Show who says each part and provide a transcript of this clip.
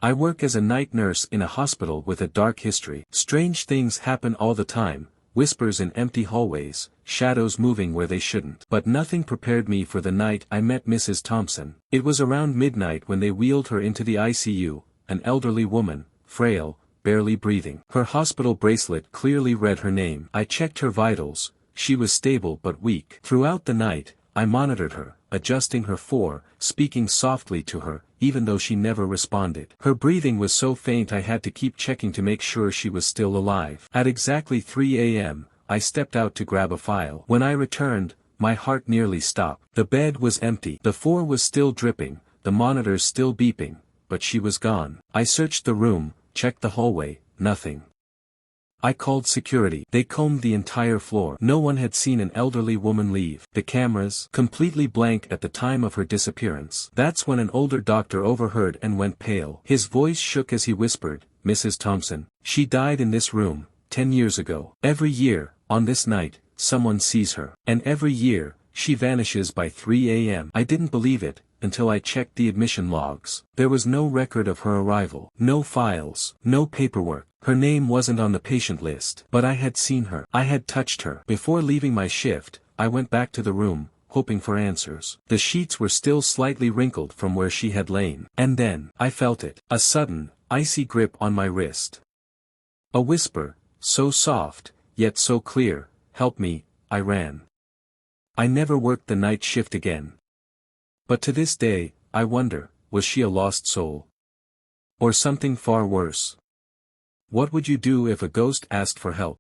Speaker 1: I work as a night nurse in a hospital with a dark history. Strange things happen all the time, whispers in empty hallways, shadows moving where they shouldn't. But nothing prepared me for the night I met Mrs. Thompson. It was around midnight when they wheeled her into the ICU, an elderly woman, frail, barely breathing. Her hospital bracelet clearly read her name. I checked her vitals. She was stable but weak. Throughout the night, I monitored her, adjusting her speaking softly to her, even though she never responded. Her breathing was so faint I had to keep checking to make sure she was still alive. At exactly 3 a.m., I stepped out to grab a file. When I returned, my heart nearly stopped. The bed was empty. The floor was still dripping, the monitors still beeping, but she was gone. I searched the room, checked the hallway, nothing. I called security. They combed the entire floor. No one had seen an elderly woman leave. The cameras, completely blank at the time of her disappearance. That's when an older doctor overheard and went pale. His voice shook as he whispered, "Mrs. Thompson, she died in this room, 10 years ago. Every year, on this night, someone sees her. And every year, she vanishes by 3 a.m. I didn't believe it, until I checked the admission logs. There was no record of her arrival. No files. No paperwork. Her name wasn't on the patient list. But I had seen her. I had touched her. Before leaving my shift, I went back to the room, hoping for answers. The sheets were still slightly wrinkled from where she had lain. And then, I felt it. A sudden, icy grip on my wrist. A whisper, so soft, yet so clear, "Help me." I ran. I never worked the night shift again. But to this day, I wonder, was she a lost soul? Or something far worse? What would you do if a ghost asked for help?